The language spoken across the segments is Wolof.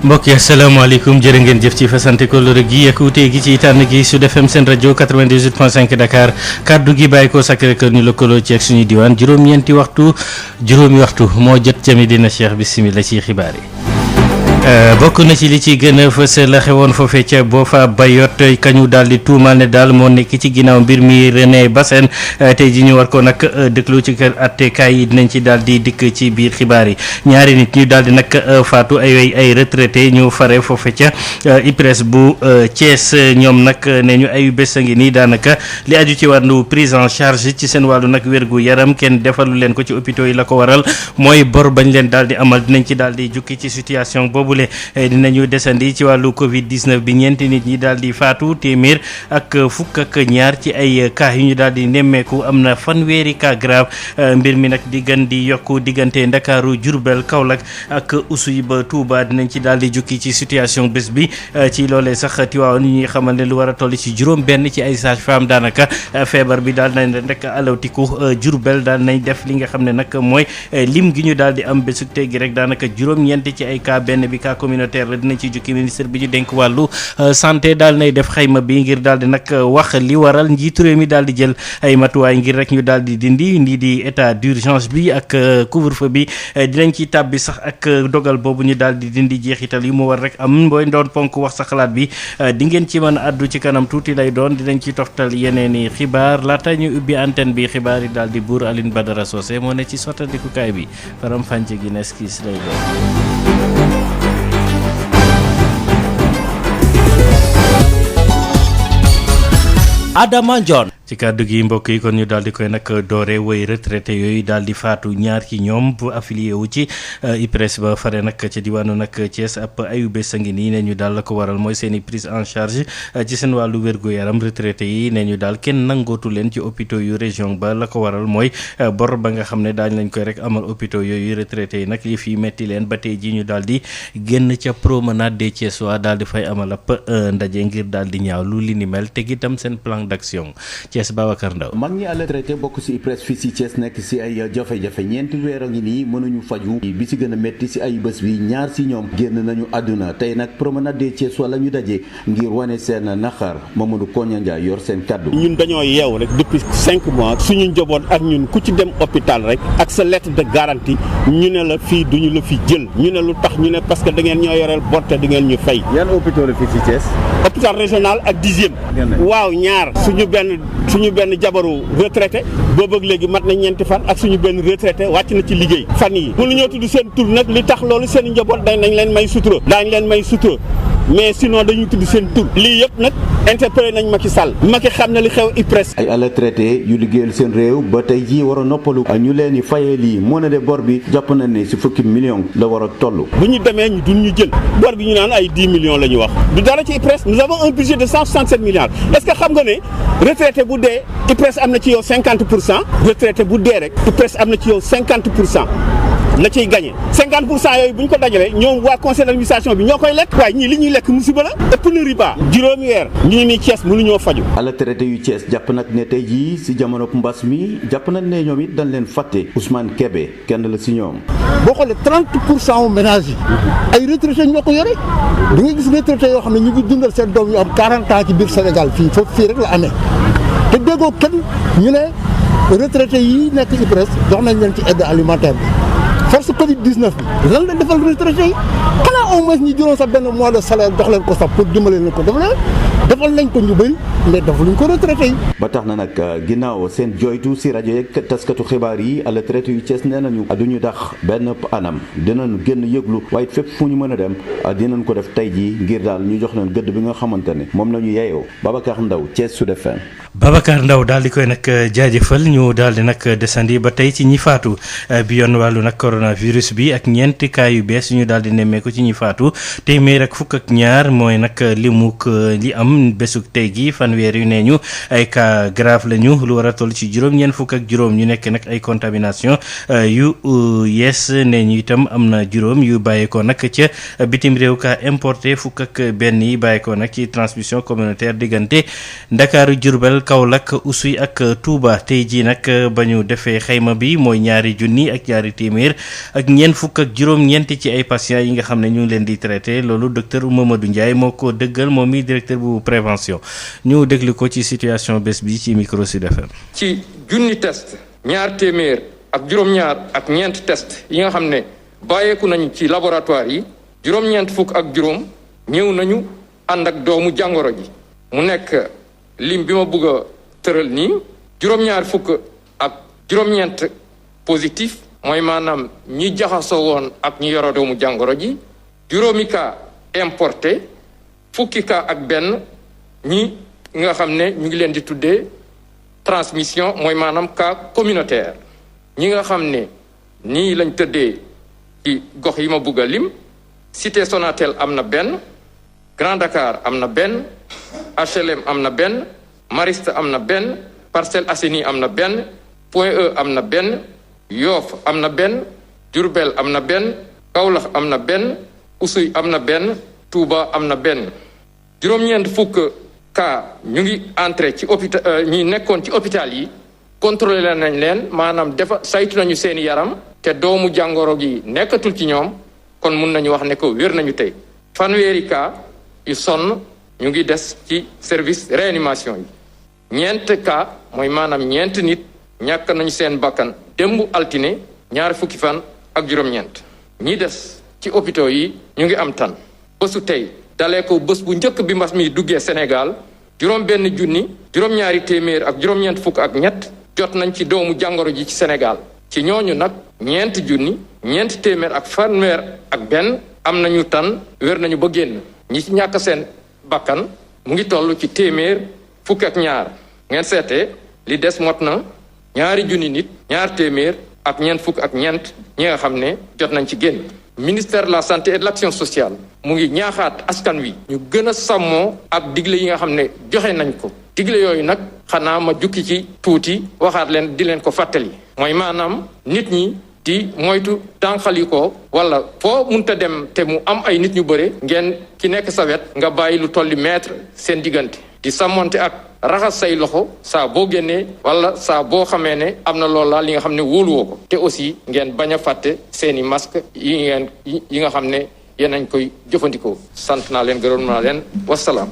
mbokk yi asalaamaaleykum jërë ngeen jëf ci fasante kóllëre gi ak wuute gi ci tànn gi Sud FM seen rajo 98.5 Dakar kaddu gi bàyyi ko Sacré-Cœur ñu lëkkaloo ci ak suñuy diwaan juróomi waxtu moo jot ca Medina Cheikh bisimilah ci xibaar yi. bokk na ci li ci gën a fës la xewoon foofee ca Boffa Bayotte kañu daal di tuumal ne daal moo nekk ci ginnaaw mbir mi René Bassène tey ji ñu war ko nag déglu ci kër attekaay yi dinañ ci daal di dikk ci biir xibaar yi ñaari nit ñu daal di nag faatu ay retraité ñu fare foofe ca IPRES bu Thiès ñoom nag ne ñu ayu bés a ngi nii daanaka li aju ci wàllu prise en charge ci seen wàllu nag wérgu yaram kenn defalu leen ko ci hôpitaux yi la ko waral mooy bor bañ leen daal di amal dinañ ci daal di jukki ci situation boobu dinañu desandi ci wàllu Covid 19 bi ñeenti nit ñi daal di faatu téeméer ak fukk ak ñaar ci ay cas yu ñu daal di nemmeeku am na fanweeri cas grave mbir mi nag di gën di yokku diggante Ndakaaru Diourbel Kaolack ak Oussouye ba Touba dinañ ci daal di jukki ci situation bés bi ci loolee sax Tivaouane ñuy xamal ne lu war a toll ci juróom benn ci ay sage-femme daanaka feebar bi daal nañ rek alawtiku Diourbel daal nañ def li nga xam ne nag mooy lim gi ñu daal di am bésuk tey gi rek daanaka juróom-ñeent ci ay cas benn bi cas communautaire la dinañ ci jukki ministre bi ñu dénk wàllu santé daal nay def xayma bi ngir daal di nag wax li waral njiitu réew mi daal di jël ay matuwaay ngir rek ñu daal di dindi lii di état d'urgence bi ak couvre-feu bi dinañ ci tàbbi sax ak dogal boobu ñu daal di dindi jeexital yi mu war rek am booy doon ponk wax sa xalaat bi di ngeen ci mën a àddu ci kanam tuuti lay doon dinañ ci toftal yeneen i xibaar laata ñu ubbi antenne bi xibaar yi daal di buur Aline Badara Socé moo ne ci sottandikukaay bi faram fànce gi nes kiis lay doon. Adama Ndione ci kàddu gi mbokk yi kon ñu daal di koy nag doore woy retraité yooyu daal di faatu ñaar ci ñoom bu affilié wu ci IPRES ba fare nag ca diwaanu nag Thiès ab ayu bés a ngi nii ne ñu daal la ko waral mooy seen i prise en charge ci seen wàllu wér-gu-yaram retraité yi ne ñu daal kenn nangootu leen ci hôpitaux yu région ba la ko waral mooy bor ba nga xam ne daañu lañ koy rek amal hôpitaux yooyu retraité yi nag yi fi metti leen ba tey ji ñu daal di génn ca promenade des Thiessois daal di fay amal ab ndaje ngir daal di ñaaw lu li ni mel te itam seen plan d'action Thiès Babacar Ndaw mag ñi à la retraité bokk ci IPRES fii ci Thiès nekk ci ay jafe-jafe ñeenti weer a ngi nii mënuñu faju bi ci gën a métti ci ay bés bi ñaar ci ñoom génn nañu àdduna tey nag promenade des Thiès wala ñu daje ngir wane seen naqar Mamadou Koña Ndiaye yor seen kaddu. ñun dañoo yeew rek depuis 5 mois suñu njaboot ak ñun ku ci dem hôpital rek ak sa lettre de garantie ñu ne la fii duñu la fi jël ñu ne lu tax ñu ne parce que da ngeen ñoo yoreel bor te da ngeen ñu fay. yan hôpital la fii ci Thiès. hôpital régional ak 10e. waaw ñaar suñu benn jabaru retraité boobu ak léegi mat na ñeenti fan ak suñu benn retraité wàcc na ci liggéey fan yi mënuñoo tudd seen tur nag li tax loolu seen njaboot dañ leen may sutura mais sinon dañuy tudd seen tur lii yëpp nag interpellé nañ Macky Sall Macky xam na li xew IPRES. ay à la retraité yu liggéeyal seen réew ba tey jii war a noppalu ñu leen di fayee lii moo ne de bor bi jàpp nañ ne si fukki millions la war a toll. bu ñu demee ñu duñ ñu jël bor bi ñu naan ay 10 millions la ñu wax du dara ci IPRES nous avons un budget de 167 milliards est-ce que xam nga ne retraité bu dee IPRES am na ci yow 50% retraité bu dee rek IPRES am na ci yow 50%. la ciy gagné 50% yooyu bu ñu ko dajalee ñoom waa conseil d'administration bi ñoo koy lekk waaye ñii li ñuy lekk musiba la ëpp na riba juróomi weer ñu ngi nii Thiès mënuñoo faju à la retraité yu Thiès jàpp nag ne tey jii si jamono mbas mi jàpp nañ ne ñoom it dañ leen fàtte Ousmane Kébé kenn la si ñoom. boo xoolee 30% wu ménage yi ay retraité ñoo ko yore di nga gis retraité yoo xam ne ñu ngi dundal seen doom yu am 40 ans ci biir Sénégal fii rek la amee te déggoo kenn ñu ne retraité yi nekk IPRES jox nañ leen ci aide alimentaire bi. force Covid 19 bi lan la defal retraité yi xanaa au moins ñu juróom sax benn mois de salaire jox leen ko sax pour dimbale leen ko defal nañ ko ñu bëri mais defaluñ ko retraité yi. ba tax na nag ginnaaw seen joytu si rajo yeeg taskatu xibaar yi à la retraité yu Thiès nee nañu duñu dax benn anam dinañu génn yëglu waaye fépp fu ñu mën a dem dinañ ko def tey jii ngir daal ñu jox leen gëdd bi nga xamante ne moom la ñu yeyoo Babacar Ndaw Thiès Sud FM. Babacar Ndaw daal di koy nag jaajëfal ñu daal di nag desandi ba tey ci ñi faatu bi yoon wàllu nag coronavirus bi ak ñeenti cas yu bees ñu daal di nemmeeku ci ñi faatu téeméer ak fukk ak ñaar mooy nag limuk li am bésuk tey gi fanweer yu nee ñu ay cas grave la ñu lu war a toll ci juróom-ñeent fukk ak juróom ñu nekk nag ay contamination yu yees nee ñu itam am na juróom yu bàyyeekoo nag ca bitim réew cas importé fukk ak benn yi bàyyeekoo nag ci transmission communautaire diggante Ndakaaru Diourbel Kaolack Oussouye ak Touba tey jii nag ba ñu defee xayma bi mooy ñaari junni ak ñaari téeméer ak ñeent fukk ak juróom-ñeent ci ay patients yi nga xam ne ñu ngi leen di traité loolu docteur Mamadou Ndiaye moo ko dëggal moom mi directeur bu prévention ñu déglu ko ci situation bés bi ci micro Sud FM. ci junni test ñaar téeméer ak juróom-ñaar ak ñeent test yi nga xam ne bàyyeeku nañu ci laboratoire yi juróom-ñeent fukk ak juróom ñëw nañu ànd ak doomu jàngoro ji mu nekk lim bi ma bëgg a tëral nii juróom-ñaar fukk ak juróom-ñeent positif mooy maanaam ñi jaxasoo woon ak ñi yoro doomu jàngoro ji juróomi cas importé fukki cas ak benn ñi nga xam ne ñu ngi leen di tuddee transmission mooy maanaam cas communautaire ñi nga xam ne nii lañ tëddee ci gox yi ma bëgg a lim Cité Sonatel am na benn Grand Dakar am na benn HLM am na benn Mariste am na benn Parcelles Assainies am na benn Point E am na benn Yoff am na benn Diourbel am na benn Kaolack am na benn Oussouye am na benn Touba am na benn juróom-ñeent fukk cas ñu ngi entré ci hôpital ñi nekkoon ci hôpital yi contrôlé nañ leen maanaam saytu nañu seeni yaram te doomu jàngoro gi nekkatul ci ñoom kon mun nañu wax ne ko wér nañu tey fanweeri cas yu sonn ñu ngi des ci service réanimation yi ñeent cas mooy maanaam ñeent nit ñàkk nañu seen bakkan démb altine ñaari fukki fan ak juróom-ñeent ñi des ci hôpitaux yi ñu ngi am tan bésu tey dalee ko bés bu njëkk bi mbas mi duggee Sénégal juróom-benn junni juróom-ñaari téeméer ak juróom-ñeent fukk ak ñett jot nañ ci doomu jàngoro ji ci Sénégal ci ñooñu nag ñeent junni ñeent téeméer ak fanweer ak benn am nañu tan wér nañu ba génn ñi ci ñàkk seen bakkan mu ngi toll ci téeméer fukk ak ñaar ngeen seetee li des mot na ñaari junni nit ñaar téeméer ak ñeent fukk ak ñeent ñi nga xam ne jot nañ ci génn ministère de la santé et de l'action sociale mu ngi ñaaxaat askan wi ñu gën a sàmmoo ak digle yi nga xam ne joxe nañ ko digle yooyu nag xanaa ma jukki ci tuuti waxaat leen di leen ko fàttali mooy maanaam nit ñi di moytu tànqali ko wala foo munta dem te mu am ay nit ñu bëre ngeen ki nekk sa wet nga bàyyi lu tolli mètre seen diggante di sàmmonte ak raxas say loxo saa boo génnee wala saa boo xamee ne am na loolu li nga xam ne wóoluwoo ko te aussi ngeen bañ a fàtte seeni masque yi nga xam ne yéen añ koy jëfandikoo sant naa leen gërëm naa leen wasalaam.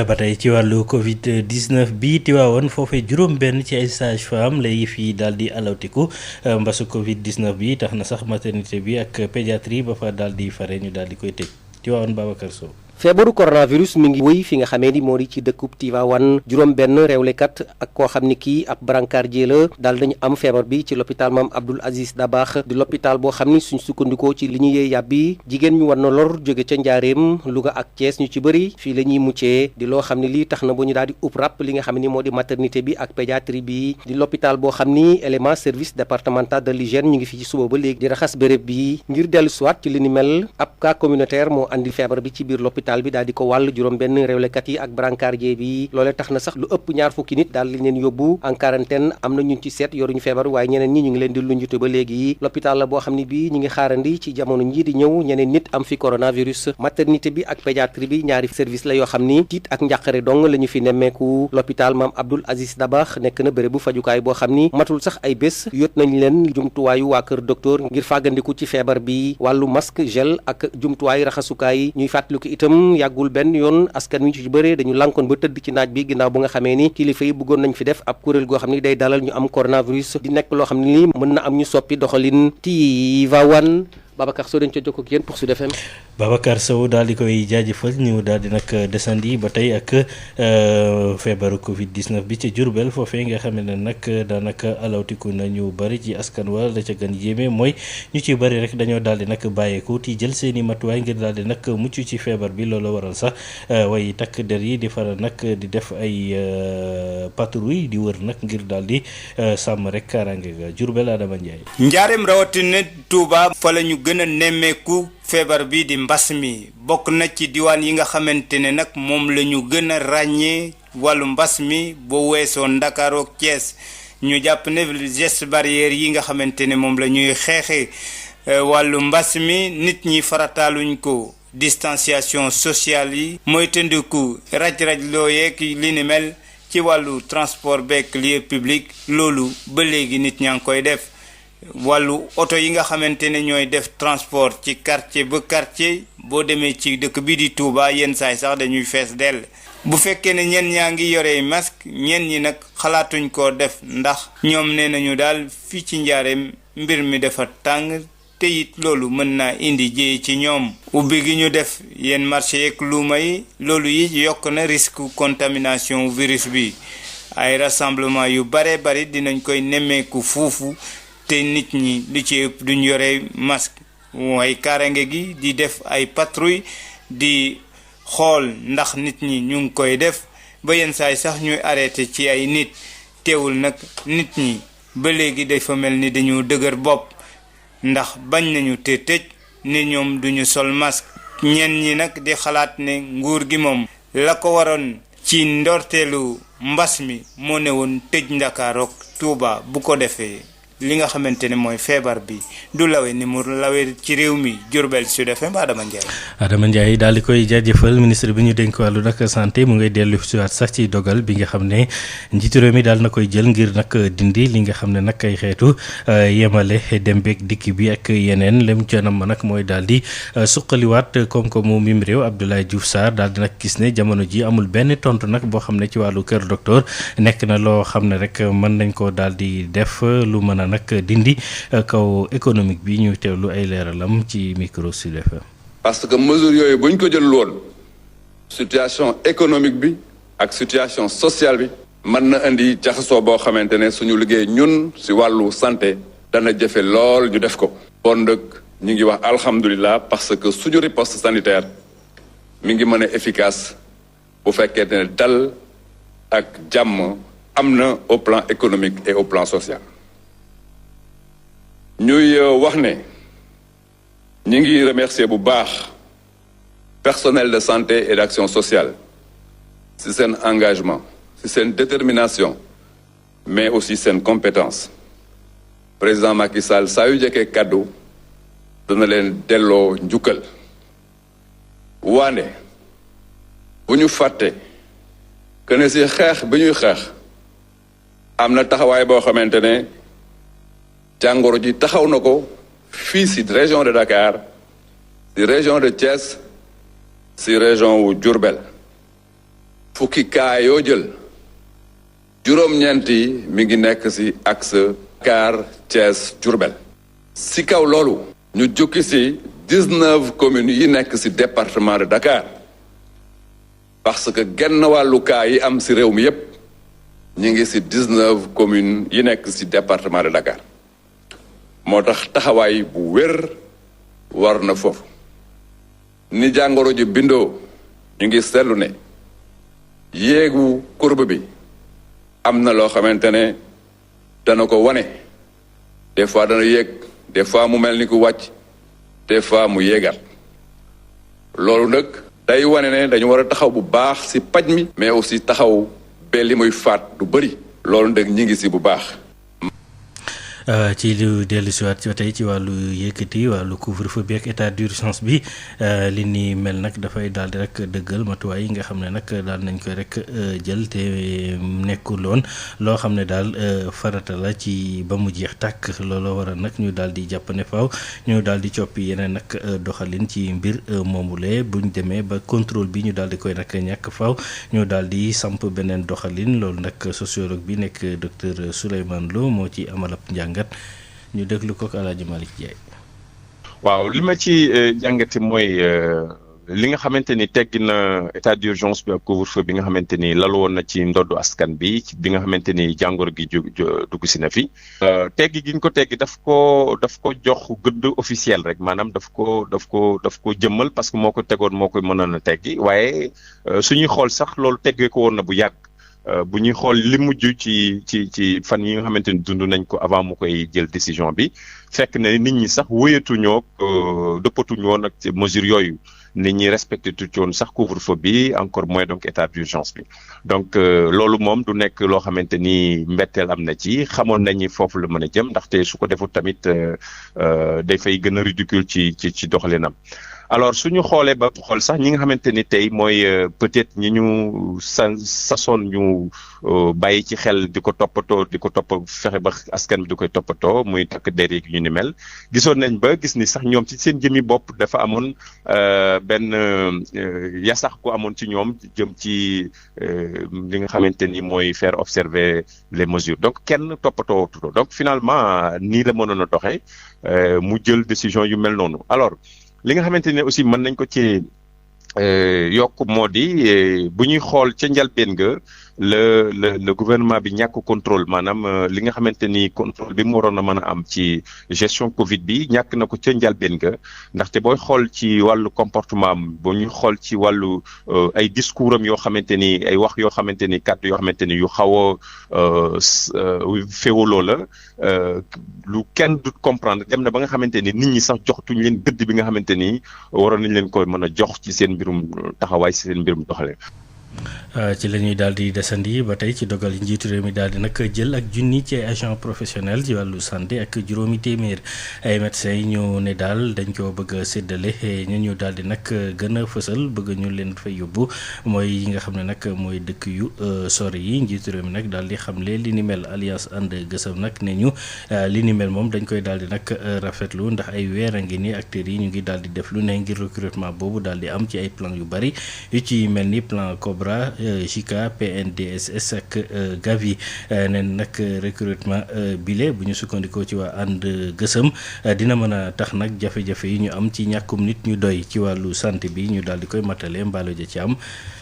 ba tey ci wàllu Covid 19 bii Tiwaawoon foofee juróom-benn ci ay sage-femme lay fii daal di alawtiku mbasu Covid 19 bi tax na sax maternité bi ak pédiatrie ba fa daal di fare ñu daal di koy tëj Tiwaawoon Babacar Sow. feebaru coronavirus mi ngi wëy fi nga xamee ni moo di ci dëkkub Tivaouane juróom benn réewlekat ak koo xam ni kii ab brancardier la daal dañu am feebar bi ci l'hôpital Mame Abdoul Aziz Dabakh di l'hôpital boo xam ni suñ sukkandikoo ci li ñu yee yàbbi jigéen ñu war na lor jóge ca Njaareem Louga ak Thiès ñu ci bëri fii la ñuy muccee di loo xam ne lii tax na ba ñu daal di upp ràpp li nga xam ni moo di maternité bi ak pédiatrie bi di l'hôpital boo xam ni élément service départemental de l'hygiène ñu ngi fi ci suba ba léegi di raxas béréb bi ngir dellu siwaat ci li ni mel ab cas communautaire moo andi feebar bi ci biir l'hôpital bi daal di ko wàll juróom benn réewlekat yi ak brancardier bi loolee tax na sax lu ëpp ñaar fukki nit daal li leen yóbbu en quarantaine am na ñun ci seet yoruñu feebar waaye ñeneen ñi ñu ngi leen di lunjute ba léegi l'hôpital la boo xam ne bii ñu ngi xaarandi ci jamono ñii di ñëw ñeneen nit am fi coronavirus maternité bi ak pédiatrie bi ñaari service la yoo xam ni tiit ak njàqare dong la ñu fi nemmeeku l'hôpital Mame Abdoul Aziz Dabakh nekk na béréb bu fajukaay boo xam ni matul sax ay bés yóot nañ leen jumtuwaayu waa kër docteur ngir fàggandiku ci feebar bi wàllu masque gel ak jumtuwaayu raxasukaay ñuy fàttaliku itam yàggul benn yoon askan wi ci bëre dañu lànkoon ba tëdd ci naaj bi ginnaaw bu nga xamee ni kilifa yi bëggoon nañ fi def ab kuréel goo xam ni day dalal ñu am coronavirus di nekk loo xam ne lii mën na am ñu soppi doxalin Tivaouane Babacar Sow dañ ca jokkoo ak yéen pour Sud FM. Babacar Sow daal di koy jaajëfal ñu daal di nag desandi ba tey ak feebaru Covid 19 bi ca Diourbel foofee nga xam ne nag daanaka alawtiku na ñu bëri ci askan wa la ca gën yéeme mooy ñu ci bëri rek dañoo daal di nag bàyyeeku ti jël seen i matuwaay ngir daal di nag mucc ci feebar bi loolu waral sax way takk der yi di faral nag di def ay patrouille di wër nag ngir daal di sàmm rek kaaraange ga Diourbel Adama Ndiaye. njaareem rawatina Touba fa la ñu gën a nemmeeku feebar bi di mbas mi bokk na ci diwaan yi nga xamante ne nag moom la ñu gën a ràññee wàllu mbas mi boo weesoo Ndakaaru ak Thiès ñu jàpp ne geste barrière yi nga xamante ne moom la ñuy xeexee wàllu mbas mi nit ñi farataaluñ ko distanciation sociale yi mooy tëndiku raj-raj loo yeeg li ni mel ci wàllu transport beeg lieu public loolu ba léegi nit ñaa ngi koy def wàllu oto yi nga xamante ne ñooy def transport ci quartier ba quartier boo demee ci dëkk bi di Touba yenn saay sax dañuy fees dell. bu fekkee ne ñenn ñaa ngi yore masque ñenn ñi nag xalaatuñ koo def ndax ñoom nee nañu daal fii ci njaareem mbir mi dafa tàng te it loolu mën naa indi jéey ci ñoom. ubbi gi ñu def yenn marché yeeg luuma yi loolu yi yokk na risque contamination virus bi ay rassemblement yu bare bari dinañ koy nemmeeku foofu te nit ñi lu ci ëpp duñ yore masque waaye kaaraange gi di def ay patrouille di xool ndax nit ñi ñu ngi koy def ba yenn saay sax ñuy arrêté ci ay nit teewul nag nit ñi ba léegi dafa mel ni dañu dëgër bopp ndax bañ nañu te tëj ni ñoom duñu sol masque ñenn ñi nag di xalaat ne nguur gi moom la ko waroon ci ndorteelu mbas mi moo ne woon tëj Ndakaaru ak Tuuba bu ko defee li nga xamante ne mooy feebar bi du lawe ni mu lawe ci réew mi Diourbel Sud FM Adama Ndiaye. Adama Ndiaye daal di koy jaajëfal ministre bi ñu dénk wàllu nag santé mu ngay dellu si waat sax ci dogal bi nga xam ne njiitu réew mi daal na koy jël ngir nag dindi li nga xam ne nag ay xeetu yemale dem beeg dikk bi ak yeneen lem canam nag mooy daal di suqaliwaat koom-koomu mim réew Abdoulaye Diouf Sarr daal di nag gis ne jamono ji amul benn tontu nag boo xam ne ci wàllu kër docteur nekk na loo xam ne rek mën nañ ko daal di def lu mën a nag dindi kaw économique bi ñu teewlu ay leeralam ci micro Sud FM. parce que mesure yooyu bu ñu ko jël woon situation économique bi ak situation sociale bi mën na indi jaxasoo boo xamante ne suñu liggéey ñun si wàllu santé dana jëfe lool ñu def ko. bon nag ñu ngi wax alhamdulilah parce que suñu riposte sanitaire mi ngi mën a efficace bu fekkee ne dal ak jàmm am na au plan économique et au plan social. ñuy wax ne ñu ngi remercier bu baax personnel de santé et d'action sociale ci seen engagement ci seen détermination mais aussi seen compétence président Macky Sall saa yu jëkkee kàddu dana leen delloo njukkal waane bu ñu fàtte que ne ci xeex bi ñuy xeex am na taxawaay boo xamante ne jàngoro ji taxaw na ko fii ci région de Dakar ci région de Thiès ci région wu Diourbel fukki cas yoo jël juróom-ñeent yi mi ngi nekk ci axe Dakar Thiès Diourbel ci kaw loolu ñu jukki ci 19 communes yi nekk ci département de Dakar parce que genn wàllu cas yi am ci réew mi yépp ñu ngi ci 19 communes yi nekk ci département de Dakar moo tax taxawaay bu wér war na foofu ni jàngoro ji bindoo ñu ngi seetlu ne yéegu courbe bi am na loo xamante ne dana ko wane des fois dana yéeg des fois mu mel ni ku wàcc des fois mu yéegal loolu nag day wane ne dañu war a taxaw bu baax ci paj mi mais aussi taxaw ba li muy faat du bëri loolu nag ñi ngi ci bu baax. ci lu dellu si waat ci tey ci wàllu yëkkati wàllu couvre-feu bi ak état d'urgence bi li ni mel nag dafay daal di rek dëggal matuwaay yi nga xam ne nag daal nañ koy rek jël te nekkul woon loo xam ne daal farata la ci ba mu jeex tàkk looloo waral nag ñu daal di jàpp ne faaw ñu daal di coppi yeneen nag doxalin ci mbir moomule buñ demee ba contrôle bi ñu daal di koy nag ñàkk faaw ñu daal di samp beneen doxalin loolu nag sociologue bi nekk docteur Souleymane Lo moo ci amal ab njàngat ñu déglu ko ak Alaaji Malick Ndiaye. waaw li ma ci jàngate mooy li nga xamante ni teggi na état d'urgence bi ak couvre-feu bi nga xamante ni lalu woon na ci ndoddu askan bi bi nga xamante ni jàngoro gi dugg si na fi. teggi gi ñu ko teggi daf ko jox gëdd officiel rek maanaam daf ko jëmmal parce que moo ko tegoon moo koy mënoon a teggi waaye suñuy xool sax loolu teggee ko woon na bu yàgg. bu ñuy xool li mujj ci fan yi nga xamante ni dund nañ ko avant mu koy jël décision bi fekk na nit ñi sax wéyatuñoo dëppatuñu woon ak mesure yooyu nit ñi respecté tuuti woon sax couvre-feu bi encore moins donc état d'urgence bi donc loolu moom du nekk loo xamante ni mbetteel am na ci xamoon nañu foofu la mën a jëm ndaxte su ko defut tamit day fay gën a ridicule ci doxalinam alors suñu xoolee ba xool sax ñi nga xamante ni tey mooy peut-être ñi ñu sasoon ñu bàyyi ci xel di ko toppatoo fexe ba askan bi di koy toppatoo muy takk der yi ñu ni mel gisoon nañ ba gis ni sax ñoom ci seen jëmi bopp dafa amoon benn yasax ku amoon ci ñoom jëm ci li nga xamante ni mooy faire observer les mesures donc kenn toppatoo donc finalement nii la mënoon a doxee mu jël décision yu mel noonu alors li nga xamante ne aussi mën nañ ko ci yokk moo di bu ñuy xool ca njalbeen ga le gouvernement bi ñàkk contrôle maanaam li nga xamante ni contrôle bi mu waroon a mën a am ci gestion Covid bi ñàkk na ko ca njalbeen ga ndaxte booy xool ci wàllu comportement am bu ñuy xool ci wàllu ay discours am yoo xamante ni ay wax yoo xamante ni kàddu yoo xamante ni yu xaw a féewaloo la lu kenn du comprendre dem na ba nga xamante ni nit ñi sax joxtuñ leen gëdd bi nga xamante ni waroon nañ leen ko mën a jox ci seen mbirum taxawaay ci seen mbirum doxalee. ci la ñuy daal di desandi ba tey ci dogal njiitu réew mi daal di nag jël ak junni ci ay agent professionnel ci wàllu santé ak juróomi téeméer ay médecins yi ñu ne daal dañ ko bëgg a séddale ñu daal di nag gën a fësal bëgg ñu leen fay yóbbu mooy yi nga xam ne nag mooy dëkk yu sori yi njiitu réew mi nag daal di xamle li ni mel alliance ànd gësëm nag ne ñu li ni mel moom dañ koy daal di nag rafetlu ndax ay weer a ngi ni acteurs yi ñu ngi daal di def lu ne ngir recrutement boobu daal di am ci ay plan yu bari yu ci mel ni plan Cobra JICA PNDSS ak Gavi neen nag recrutement bile bu ñu sukkandikoo ci waa ànd gësëm dina mën a tax nag jafe-jafe yi ñu am ci ñàkkum nit ñu doy ci wàllu santé bi ñu daal di koy matale mbaalo ja ci am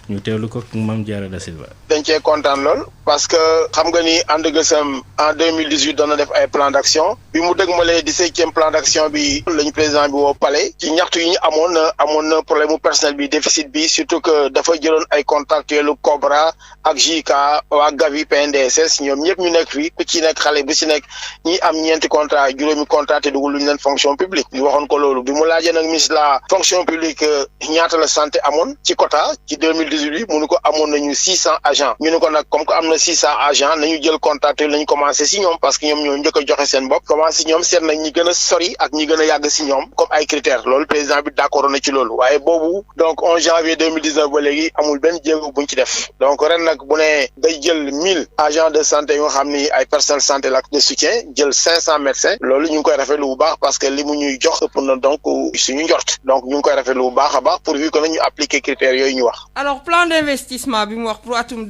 ñu teewlu ko Mame Diarra Da Silva. dañ cee kontaan lool parce que xam nga ni ànd gësëm en 2018 doon na def ay plan d'action bi mu dëgmalee 17e plan d'action bi lañu président bi woo palais ci ñaxtu yi ñu amoon na problème mu personnel bi déficit bi surtout que dafa jëloon ay contractuels Cobra ak JICA waa Gavi PNDSS ñoom ñëpp ñu nekk fii ku ci nekk xale bu ci nekk ñi am ñeenti contrat juróomi contrat te dugul lu ñu leen fonction publique ñu waxoon ko loolu bi mu laajee nag ministre la fonction publique ñaata la santé amoon ci quota ci 2018 bi mu ne ko amoon nañu 600 agents ñu ne ko nag comme que am na 600 agents nañu jël contrat nañu commencé si ñoom parce que ñoom ñoo njëkk a joxe seen bopp commencé si ñoom seet nañ ñi gën a sori ak ñi gën a yàgg si ñoom comme ay critères loolu président bi d'accord na ci loolu waaye boobu donc 11 janvier 2019 ba léegi amul benn jéego buñ ci def donc ren nag bu ne day jël 1000 agents de santé yoo xam ni ay personnel santé la de soutien jël 500 médecins loolu ñu ngi koy rafetlu bu baax parce que li mu ñuy jox ëpp na donc suñu njort donc ñu ngi koy rafetlu bu baax a baax pourvu que nañu appliquer critères yooyu ñu wax. alors plan d'investissement bi mu wax pour atum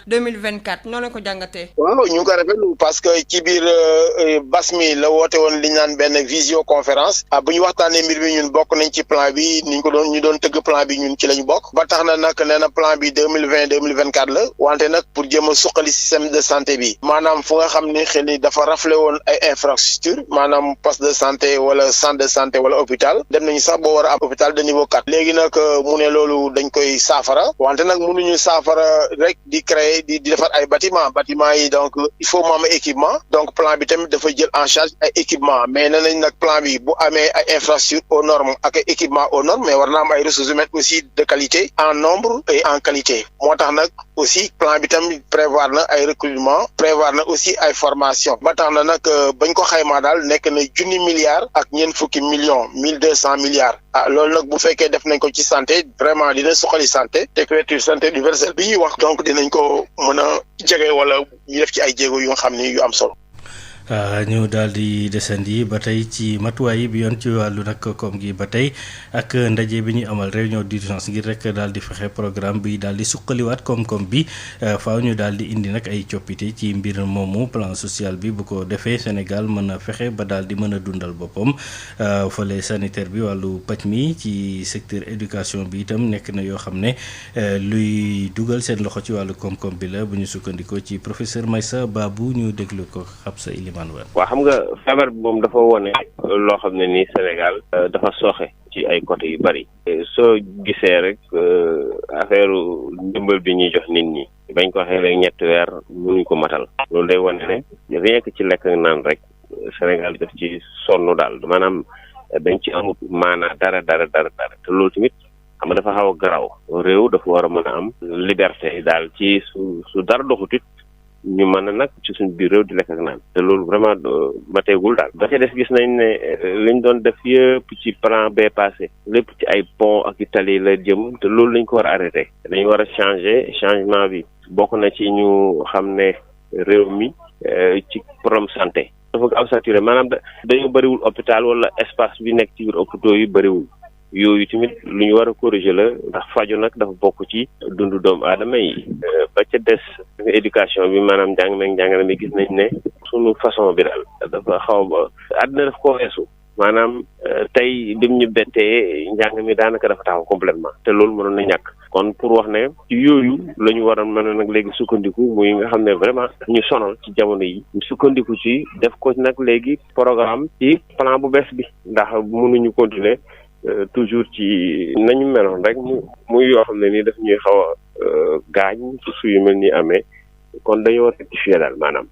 2020-2024 noonu la ko jàngatee. waaw ñu ngi koy rafetlu parce que ci biir bas mi la woote woon li ñu naan benn visioconférence bu ñu waxtaanee mbir bi ñun bokk nañ ci plan bi ñu doon tëgg plan bi ñun ci lañu bokk ba tax na nag nee na plan bi 2020-2024 la wante nag pour jéem a suqali système de santé bi maanaam fu nga xam ni xëy ni dafa raflé woon ay infrastructure maanaam poste de santé wala centre de santé wala hôpital dem nañu sax boo war a am hôpital de niveau 4 léegi nag mu ne loolu dañ koy saafara wante nag mënuñu saafara rek di créer di defar ay bâtiment yi donc il faut mu am équipement donc plan bi tamit dafa jël en charge ay équipement mais nee nañ nag plan bi bu amee ay infrastructure aux normes ak ay équipement aux normes mais war na am ay ressources humaines aussi de qualité en nombre et en qualité moo tax nag aussi plan bi tamit prévoir na ay recrutement prévoir na aussi ay formation ba tax na nag bañ ko xaymaa daal nekk na 1,000 milliards ak ñeent fukki millions 1200 milliards loolu nag bu fekkee def nañ ko ci santé vraiment dina suqali santé te couverture santé universelle bi ñuy wax donc dinañ ko mën a jege wala ñu def ci ay jéego yu nga xam ni yu am solo. ñu daal di desandi ba tey ci matuwaay bi yoon ci wàllu nag koom gi ba tey ak ndaje bi ñuy amal réunion d'urgence ngir rek daal di fexe programme bi daal di suqaliwaat koom-koom bi faaw ñu daal di indi nag ay coppite ci mbir moomu plan social bi bu ko defee Sénégal mën a fexe ba daal di mën a dundal boppam fële sanitaire bi wàllu paj mi ci secteur éducation bi itam nekk na yoo xam ne luy dugal seen loxo ci wàllu koom-koom bi la bu ñu sukkandikoo ci professeur Maïssa Babou ñu déglu ko Xabsa Iliman waaw xam nga feebar bi moom dafa wone loo xam ne nii Sénégal dafa sooxe ci ay côté yu bari soo gisee rek affaire ndimbal bi ñuy jox nit ñi bañ ko waxee rek 3 weer mënuñ ko matal loolu day wone ne rien que ci lekk naan rek Sénégal daf ci sonn daal maanaam dañ ci amut maanaa dara te loolu tamit xam nga dafa xaw a garaaw réew dafa war a mën a am liberté daal ci su dara doxutit ñu mën a nag ci suñu biir réew di lekk ak naan te loolu vraiment mateegul daal. ba ca des gis nañ ne liñ doon def yëpp ci plan bee passé lépp ci ay pont ak i tali la jëm te loolu lañ ko war a arrêté dañu war a changer changement bi bokk na ci ñu xam ne réew mi ci problème santé dafa gaaw saturé maanaam dañoo bëriwul hôpital wala espace bi nekk ci biir hôpitaux yi bëriwul yooyu tamit lu ñu war a corriger la ndax faju nag dafa bokk ci dundu doomu aadama yi ba ca des éducation bi maanaam njàngale mi gis nañ ne sunu façon bi daal dafa xaw ba àddina daf ko weesu maanaam tey dim ñu bettee njàng mi daanaka dafa taxaw complètement te loolu mënoon na ñàkk kon pour wax ne ci yooyu la ñu war a mën a nag léegi sukkandiku muy nga xam ne vraiment ñu sonal ci jamono yi ñu sukkandiku ci def ko nag léegi programme ci plan bu bees bi ndax mënuñu continuer toujours ci nañu meloon rek muy yoo xam ne nii daf ñuy xaw a gaañ ci suyu mel ni amee kon dañoo rectifier daal maanaam.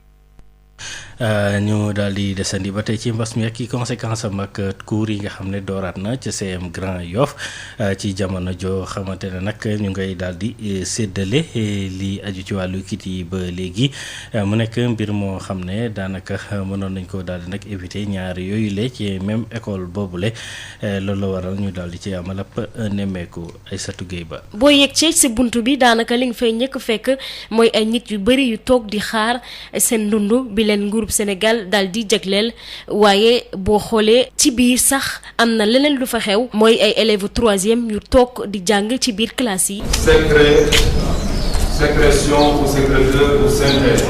ñu daal di desandi ba tey ci mbas mi ak i conséquence am ak cours yi nga xam ne dooraat na ca CM Grand Yoff ci jamono joo xamante ne nag ñu ngay daal di séddale li aju ci wàllu kit yi ba léegi mu nekk mbir moo xam ne daanaka mënoon nañ ko daal di nag éviter ñaari yooyu le ci même école boobule loolu la waral ñu daal di ci amal ab nemmeeku Aïssatou Gueye Ba. boo yegg ci si buntu bi daanaka li nga fay ñëkk fekk mooy ay nit yu bëri yu toog di xaar seen ndund bi leen nguur Sénégal daal di jagleel waaye boo xoolee ci biir sax am na leneen lu fa xew mooy ay élèves troisième yu toog di jàng ci biir classe yi. Sécrétion ou sécréteur ou synthèse.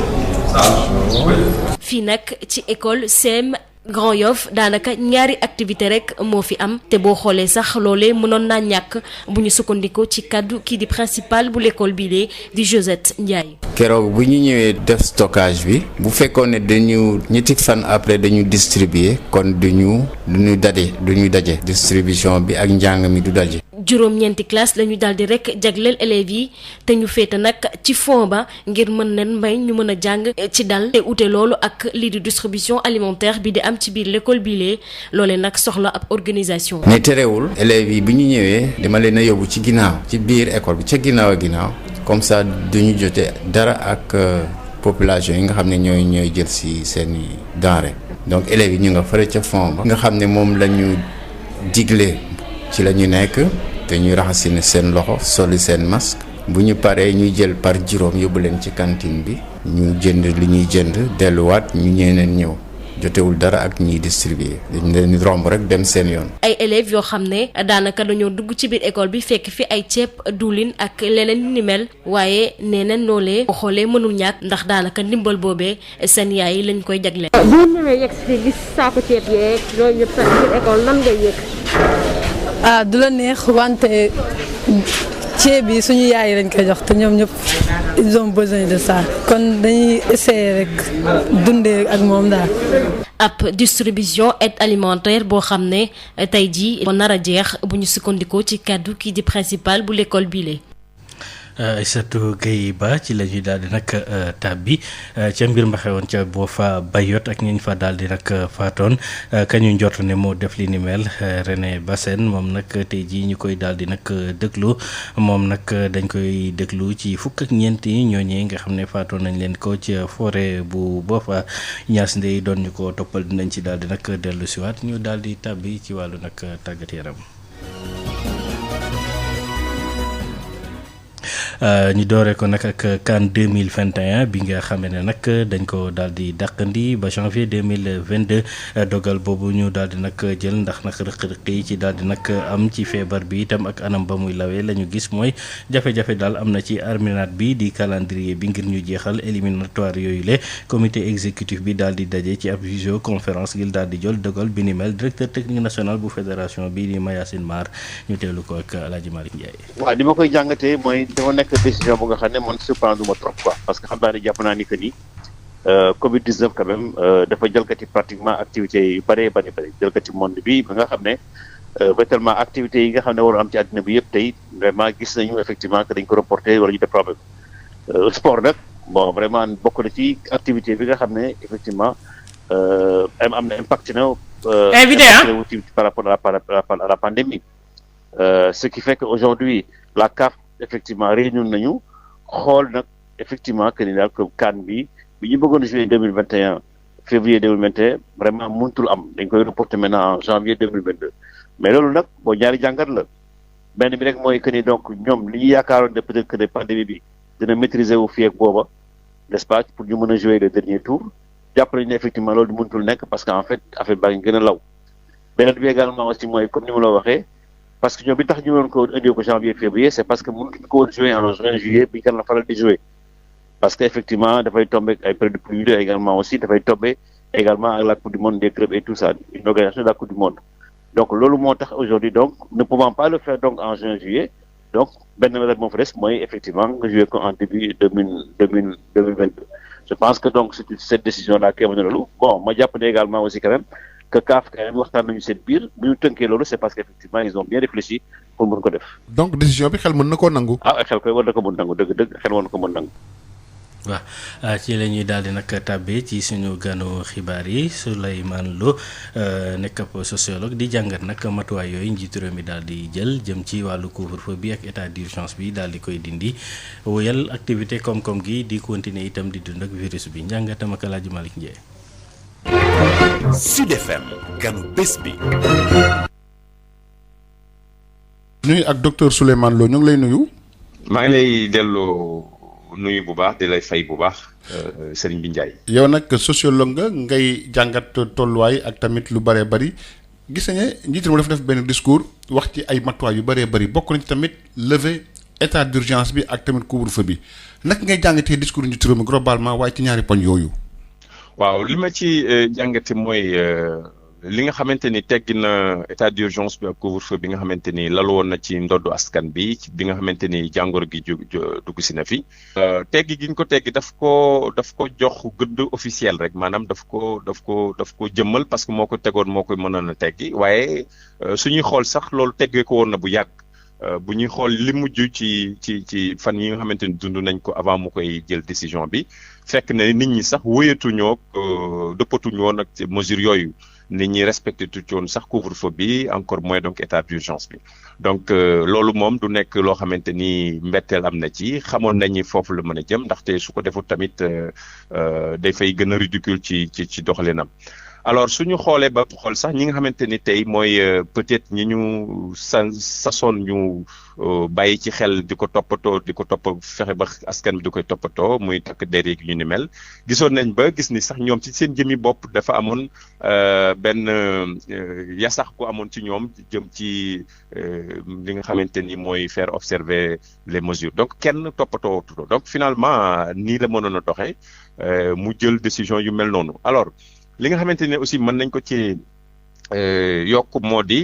fii nag ci école CM Grand Yoff daanaka ñaari activité rek moo fi am te boo xoolee sax loolee mënoon naa ñàkk bu ñu sukkandikoo ci kàddu kii di principal bu l'école bi lee di Josette Ndiaye. keroog bu ñu ñëwee def stockage bi bu fekkoon ne dañu ñetti fan après dañu distribuer kon duñu daje distribution bi ak njàng mi du daje. juróom-ñeenti classe lañu daldi rek jagleel élèves yi te ñu féete nag ci fond ba ngir mën leen may ñu mën a jàng ci dal te ute loolu ak lii di distribution alimentaire bi di am ci biir l'école bi lee loolee nag soxla ab organisation. mais terewul élèves yi bi ñu ñëwee dama leen a yóbbu ci ginnaaw ci biir école bi ca ginnaaw a ginnaaw comme ça duñu jote dara ak population yi nga xam ne ñooy jël ci seeni denrée donc élèves yi ñu nga fële ca fond ba nga xam ne moom la ñu digle ci la ñu nekk te ñuy raxasine seen loxo soli seen masque bu ñu paree ñuy jël par juróom yóbbu leen ci cantine bi ñu jënd li ñuy jënd delluwaat ñu ñeneen ñëw jotewul dara ak ñiy distribuer dañ leen romb rek dem seen yoon. ay élèves yoo xam ne daanaka dañoo dugg ci biir école bi fekk fi ay ceeb diwlin ak leneen ni mel waaye nee nañ loolee boo xoolee mënul ñàkk ndax daanaka ndimbal boobee seen yaay yi lañ koy jagleel. bu ñu ñëwee yegg si gis saako ceeb yeeg loolu yëpp sa biir école nan ngay yëg. du la neex wante ceeb bi suñu yaay lañ koy jox te ñoom ñëpp ils ont besoin de ça kon dañuy essayer rek dundee ak moom daal. ab distribution aide alimentaire boo xam ne tey jii moo nar a jeex bu ñu sukkandikoo ci kàddu kii di principal bu l'école bii Aïssatou Gueye Ba ci la ñuy daal di nag tàbbi ca mbir ma xewoon ca boo fa bayot ak ñi ñu fa daal di nag faatoon kañu njort ne moo def li ni mel René Bassène moom nag tey jii ñu koy daal di nag déglu moom nag dañ koy déglu ci fukk ak ñeenti ñooñee nga xam ne faatoon nañ leen ko ci forêt bu boo fa ñaas ndey doon ñu ko toppal dinañ ci daal di nag dellu siwaat ñu daal di tàbbi ci wàllu nag tàggat yaram. ñu dooree ko nag ak CAN 2021 bi nga xam ne nag dañ ko daal di dàqandi ba janvier 2022 dogal boobu ñu daal di nag jël ndax nag rëq-rëq yi ci daal di nag am ci feebar bi itam ak anam ba muy lawee la ñu gis mooy jafe-jafe daal am na ci arminat bi di calendrier bi ngir ñu jeexal éliminatoire yooyu le comité exécutif bi daal di daje ci ab visioconférence ngir daal di jël dogal bi ni mel directeur technique national bu fédération bi di Mayacine Mar ñu teelu ko ak El Hadj Malick Ndiaye. waaw li ma koy jàngatee mooy dafa nekk décision bu nga xam ne man surprendre ma trop quoi parce que xam naa ne jàpp naa ni que ni Covid 19 quand même dafa jëlkati pratiquement activités yu bëree bëri jëlkati monde bi ba nga xam ne tellement activités yi nga xam ne war am ci àddina bi yëpp tey vraiment gis nañu effectivement que dañ ko reporté wala ñu def problème sport nag bon vraiment bokk na ci activité bi nga xam ne effectivement am na impact na par rapport à la pandémie ce qui fait que aujourd'hui la CAF effectivement réunion nañu xool nag effectivement que ni daal que CAN bi ñu bëggoon jouer 2021 février 2021 vraiment mënutul am dañ koy reporter maintenant en janvier 2022 mais loolu nag boo ñaari jàngat la benn bi rek mooy que ni donc ñoom li ñu yaakaaroon de peut-être que ne pandémie bi dina maîtriser wu fii ak booba n'est-ce pas pour ñu mën a jouer le dernier tour jàpp nañu ne effectivement loolu mënutul nekk parce que en fait affaire baa ngi gën a law beneen bi également aussi mooy comme ni ma la waxee parce que ñoom bi tax ñu woon ko indi ko janvier février c'est parce que mënutuñ ko woon jouer en juin juillet bi kan la faral di jouer parce que effectivement dafay tomber ay période de pluie également aussi dafay tomber également ak la coupe du monde des clubs et tout ça une organisation de la coupe du monde donc loolu moo tax aujourd'hui donc ne pouvant pas le faire donc en juin juillet donc benn méthode moo fa des mooy effectivement nga jouer ko en début 2022 je pense que donc c'est cette décision là kii na loolu bon ma jàpp ne également aussi quand même que CAF quand même waxtaan nañu seen biir bu ñu tënkee loolu c'est parce que effectivement ils ont bien réfléchi pour mën ko def. donc décision bi xel mën na koo nangu. xel koy war na ko mën nangu dëgg xel war na ko mën nangu. waaw ci la ñuy daal di nag tàbbee ci suñu ganu xibaar yi Souleymane Lo nekk ab sociologue di jàngat nag matuwaay yooyu njiitu réew mi daal di jël jëm ci wàllu couvre-feu bi ak état d'urgence bi daal di koy dindi wóyal activité koom-koom gi di continuer itam di dund ak virus bi njàngatam ak El Hadj Malick Ndiaye. Sud FM ganu bés bi. nuyu ak docteur Souleymane Lo ñu ngi lay nuyu. maa ngi lay delloo nuyu bu baax di lay fay bu baax Serigne bi Ndiaye. yow nag sociologue nga ngay jàngat tolluwaay ak tamit lu bëree bëri gis nañu ne njiit réew mi dafa def benn discours wax ci ay matuwaay yu bëree bëri bokk na ci tamit lever état d'urgence bi ak tamit couvre-feu bi naka ngay jàngatee discours njiit réew mi globalement waaye ci ñaari poñ yooyu. waaw li ma ci jàngate mooy li nga xamante ni teggi na état d'urgence bi ak couvre-feu bi nga xamante ni lalu woon na ci ndoddu askan bi bi nga xamante ni jàngoro gi dugg si na fi. teggi gi ñu ko teggi daf ko jox gëdd officiel rek maanaam daf ko jëmmal parce que moo ko tegoon moo koy mënoon a teggi waaye suñuy xool sax loolu teggee ko woon na bu yàgg. bu ñuy xool li mujj ci fan yi nga xamante ni dund nañ ko avant mu koy jël décision bi fekk na nit ñi sax wóyatuñoo dëppatuñu woon ak mesures yooyu nit ñi respecté tuuti woon sax couvre-feu bi encore moins donc état d'urgence bi donc loolu moom du nekk loo xamante ni mbetteel am na ci xamoon nañu foofu la mën a jëm ndaxte su ko defut tamit day fay gën a ridicule ci doxalinam. alors suñu xoolee ba xool sax ñi nga xamante ni tey mooy peut-être ñi ñu sasoon ñu bàyyi ci xel di ko toppatoo fexe ba askan bi di koy toppatoo muy takk der yi ñu ni mel gisoon nañ ba gis ni sax ñoom ci seen jëmi bopp dafa amoon benn yasax ku amoon ci ñoom jëm ci li nga xamante ni mooy faire observer les mesures donc kenn toppatoo donc finalement nii la mënoon a doxee mu jël décision yu mel noonu alors. li nga xamante ne aussi mën nañ ko ci yokk moo di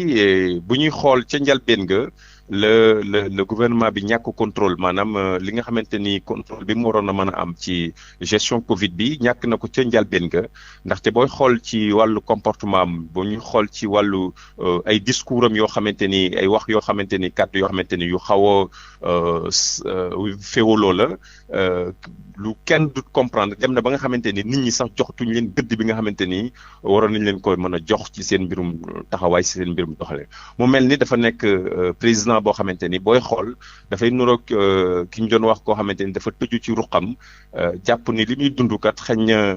bu ñuy xool ca njalbeen nga le gouvernement bi ñàkk contrôle maanaam li nga xamante ni contrôle bi mu waroon a mën a am ci gestion Covid bi ñàkk na ko ca njalbeen nga ndaxte booy xool ci wàllu comportement am bu ñuy xool ci wàllu ay discours am yoo xamante ni ay wax yoo xamante ni kàddu yoo xamante ni yu xaw a féewaloo la lu kenn du comprendre dem na ba nga xamante ni nit ñi sax joxtuñ leen gëdd bi nga xamante ni waroon nañ leen koy mën a jox ci seen mbirum taxawaay ci seen mbirum doxale mu mel ni dafa nekk président boo xamante ni booy xool dafay nuroog ki ñu doon wax koo xamante ni dafa tëju ci ruqam jàpp ni li muy dund kat xëy na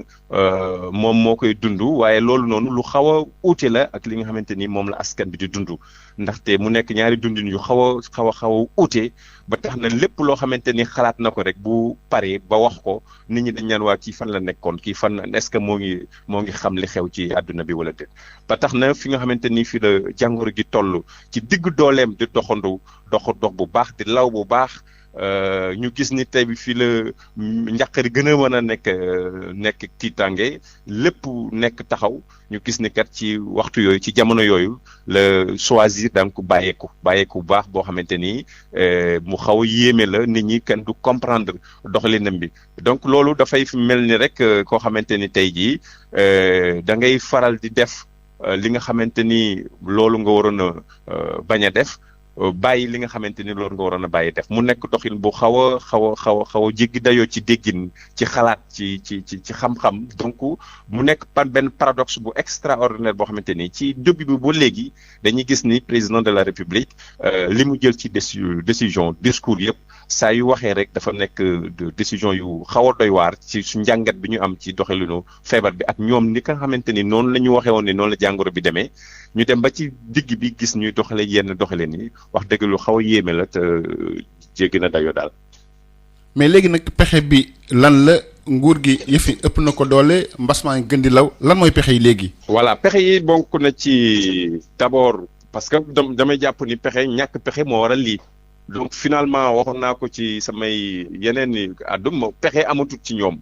moom moo koy dund waaye loolu noonu lu xaw a uute la ak li nga xamante ni moom la askan bi di dund ndaxte mu nekk ñaari dundin yu xaw a uute ba tax na lépp loo xamante ni xalaat na ko rek bu paree ba wax ko nit ñi dañ naan waa kii fan la nekkoon kii fan est-ce que moo ngi xam li xew ci àdduna bi wala déet ba tax na fi nga xamante ni fi la jàngoro gi toll ci digg dooleem di dox bu baax di law bu baax ñu gis ni tey bi fii la njàqari gën a mën a nekk tiitange lépp nekk taxaw ñu gis ni kat ci waxtu yooyu ci jamono yooyu la choisir donc bàyyeeku bu baax boo xamante ni mu xaw a yéeme la nit ñi kenn du comprendre doxalinam bi donc loolu dafay mel ni rek koo xamante ni tey jii da ngay faral di def li nga xamante ni loolu nga waroon a bañ a def bàyyi li nga xamante ni loolu nga waroon a bàyyi def mu nekk doxin bu xaw a jéggi dayoo ci déggin ci xalaat ci xam-xam donc mu nekk benn paradoxe bu extraordinaire boo xamante ni ci début bi ba léegi dañuy gis ni président de la république li mu jël ci décision discours yëpp saa yu waxee rek dafa nekk décision yu xaw a doy waar ci su njàngat bi ñu am ci doxalinu feebar bi ak ñoom ni nga xamante ni noonu la ñu waxee woon ni noonu la jàngoro bi demee ñu dem ba ci digg bi gis ñuy doxale yenn doxalin yi wax dëgg lu xaw a yéeme la te jéggi na dayoo daal. mais léegi nag pexe bi lan la nguur gi yëfi ëpp na ko doole mbas maa ngi gën di law lan mooy pexe yi léegi. voilà pexe yi bokk na ci d'abord parce que damay jàpp ni pexe ñàkk pexe moo waral lii. donc finalement waxoon naa ko ci samay yeneen i àddum pexe amatut ci ñoom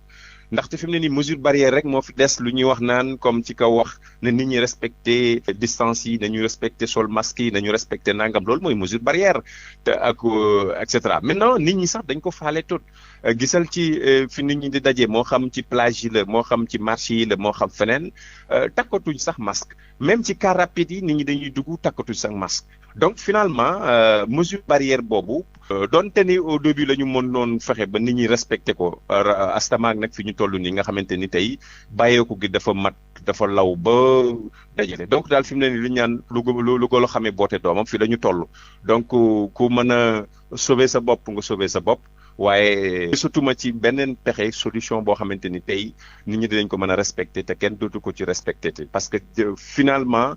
ndaxte fi mu ne nii mesure barrière rek moo fi des lu ñuy wax naan comme ci kaw wax ne nit ñi respecté distance yi nañu respecté sol masque yi nañu respecté nangam loolu mooy mesure barrière te ak et cetera maintenant nit ñi sax dañ ko faale tot gisal ci fi nit ñi di daje moo xam ci plage yi la moo xam ci marché yi la moo xam feneen takkatuñ sax masque même ci car rapide yi nit ñi dañuy dugg takkatuñ sax masque donc finalement mesure barrière boobu donte ni au début la ñu mën doon fexe ba nit ñi respecté ko astamaak nag fi ñu toll nii nga xamante ni tey bàyyeeku gi dafa mat dafa law ba dajale donc daal fi mu ne nii lu ñu naan lu golo xamee boote doomam fi la ñu toll donc ku mën a sauver sa bopp nga sauver sa bopp waaye surtout ma ci beneen pexe solution boo xamante ni tey nit ñi dinañ ko mën a respecté te kenn dootu ko ci respecté te parce que finalement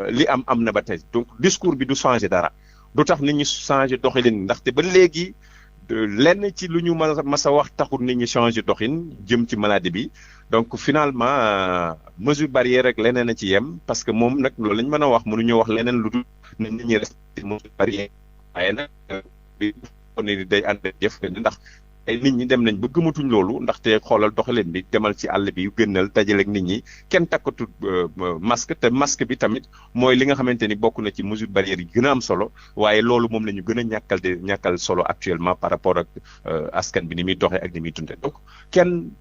li am na ba tey donc discours bi du changé dara du tax nit ñi changé doxalin ndaxte ba léegi lenn ci lu ñu mas a wax taxul nit ñi changé doxin jëm ci maladie bi donc finalement mesure barrière rek leneen a ci yem parce que moom nag loolu lañ mën a wax mënuñu wax leneen lu dul ne nit ñi respecté mesure barrière waaye nag bi ni day ànd jëf ndax ay nit ñi dem nañ ba gëmatuñ loolu ndaxte xoolal doxalin bi demal ci àll bi yu gënal dajaleeg nit ñi kenn takkatu masque te masque bi tamit mooy li nga xamante ni bokk na ci mesure barrière yi gën a am solo waaye loolu moom la ñu gën a ñàkkal solo actuellement par rapport ak askan bi ni muy doxee ak ni muy dundee donc kenn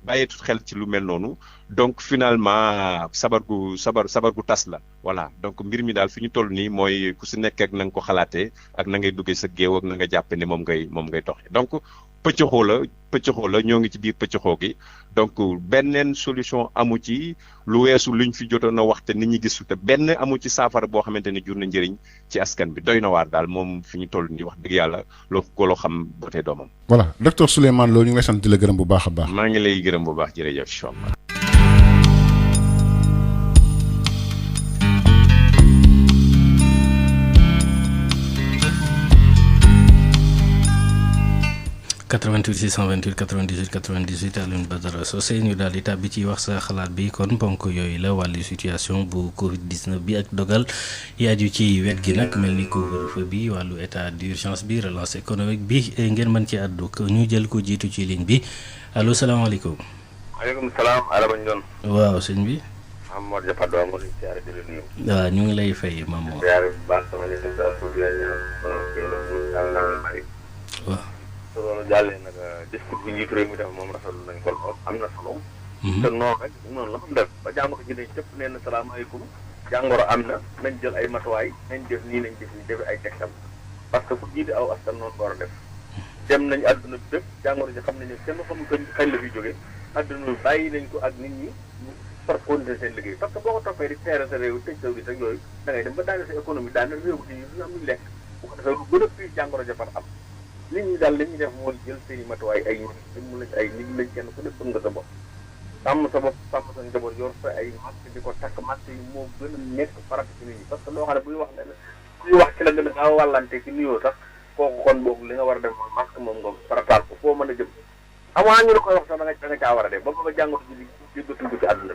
bàyyeetut xel ci lu mel noonu donc finalement sabar gu tas la voilà donc mbir mi daal fi ñu toll nii mooy ku si nekk ak na nga ko xalaatee ak na ngay duggee sa géew ak na nga jàpp ne moom ngay doxee donc pëccëxoo la ñoo ngi ci biir pëccëxoo gi donc benneen solution amu ci lu weesu luñ fi jotoon a wax te nit ñi gisul te benn amu ci saafara boo xamante ni jur na njëriñ ci askan bi doy na waar daal moom fi ñu toll nii wax dëgg yàlla loo ko loo xam bootee doomam. voilà docteur Souleymane Lo ñu ngi lay sant di la gërëm bu baax a baax. maa ngi lay gërëm bu baax jërëjëf incha allah. 88 628 98 98 Alioune Badara Socé ñu daal di tàbbi ci wax sa xalaat bi kon ponk yooyu la wàllu situation bu Covid 19 bi ak dogal yaaju ci wet gi nag mel ni couvre-feu bi wàllu état d'urgence bi relance économique bi ngeen mën ci àddu ñu jël ko jiitu ci ligne bi allo salaamaaleykum. maaleykum salaam Adama Ndione. waaw sëñ bi. Mamadou Diapa Doa moo leen siyaare di la nuyu. waaw ñu ngi lay fay Mamadou. siyaare bu baax sama leen di daal suuf lañ waaw. su loolu jàllee nag discours bi njiitu réew mi def moom rafetlu nañ ko lool am na solo. te noonu rek noonu la ko def ba jàngoro ji ne cëpp nee na salaamaaleykum jàngoro am na nañ jël ay matuwaay nañ def nii nañ def nii def ay tegtal parce que ku jiite aw askan noonu ko war a def. dem nañ àdduna bi bépp jàngoro ji xam nañu kenn xamul kañ la fi jógee àdduna bi bàyyi nañ ko ak nit ñi par continuer seen liggéey parce que boo ko toppee di teere sa réew tëj sa wis ak yooyu da ngay dem ba daane sa économie daane réew bi ñu am luñ lekk bu ko defee lu gën a fii jàngoro ja far am nit ñi daal li ñuy def mooy jël seen i matuwaay ay nit mu lañ ay nit lañ kenn ku nekk nga sa bopp sàmm sa bopp sàmm sa njaboot yor sa ay masque di ko takk masque yi moo gën a nekk farata ci nit ñi parce que loo xam ne buy wax ne kuy wax ci la gën a gaaw wàllante ci nuyoo sax kooku kon boobu li nga war a def mooy masque moom nga farataal ko foo mën a jëm avant ñu la koy wax sax da nga caa war a def ba ba jàngoro ji di dugg ci àdduna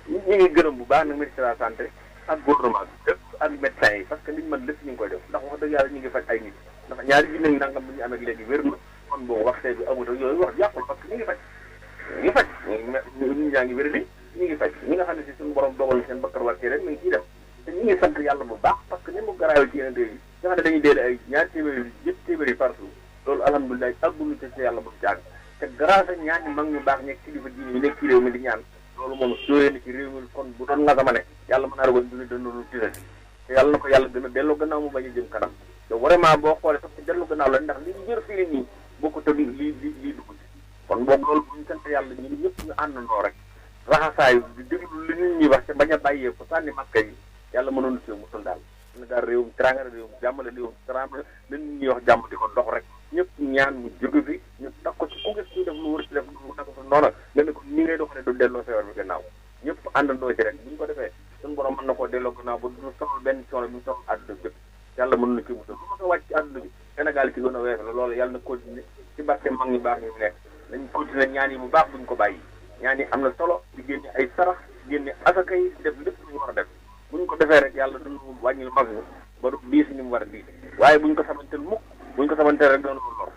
bi ñu ngi gërëm bu baax nag ministre de la santé ak gouvernement bi lépp ak médecins yi parce que liñ mën lépp ñu ngi koy def ndax wax dëgg yàlla ñu ngi faj ay nit ndax ñaari ji nañ nangam bi ñu amee léegi wér na kon boobu wax tey bi amut ak yooyu wax yàqul parce que ñu ngi faj ñi ñaa ngi wér li ñu ngi faj ñi nga xam ne si suñu borom dogal seen bakkar war ci rek mi ngi ciy def te ñu ngi sant yàlla bu baax parce que ni mu garaawee ci yeneen réew yi nga xam ne dañuy deele ay ñaari téeméeri ñetti téeméeri partout loolu alhamdulilah àggulu te si yàlla bu ci àgg te grâce ak ñaan ñi mag ñu baax ñeeg kilifa diine yi nekk ci réew mi di ñaan loolu moom sóoree na ci réew mi kon bu doon nga sama ne yàlla mën naa ragoon duni dëndoonu tisati te yàlla na ko yàlla gën a delloo gannaaw mu bañ a jëm kanam te vraiment boo xoolee sax ci delloo gannaaw la ndax li ñu jër fii nii bokku te lii dugg ci kon boog loolu bu ñu sant yàlla ñun ñëpp ñu àndandoo rek raxasaayu di déglu li nit ñi wax te bañ a bàyyee ko sànni masque yi yàlla mënoon na ci musal daal Sénégal réewum teraanga réewum jàmmale réewum teraanga li nit ñi wax jàmm di ko dox rek ñëpp ñaan mu jóge fi ñu tax ko ci ku gis kuy def lu wër ci def lu naka sa noona nga ne ko ni ngay doxalee du delloo feebar bi gannaaw ñëpp àndandoo ci rek bu ñu ko defee suñu borom mën na koo delloo gannaaw ba du sonal benn coono bi sonal àdduna bi yàlla mën na ci musal lu ma ko wàcc ci àdduna bi Sénégal ci gën a weex la loolu yàlla na continuer ci barke mag ñi baax ñu nekk nañ continuer ñaan yi bu baax buñ ko bàyyi ñaan yi am na solo di génne ay sarax génne asaka yi def lépp lu ñu war a def buñ ko defee rek yàlla duñu wàññil mag ñi ba du diis ni mu war a diis waaye buñ ko xamante mukk buñ ko xamante rek doon lor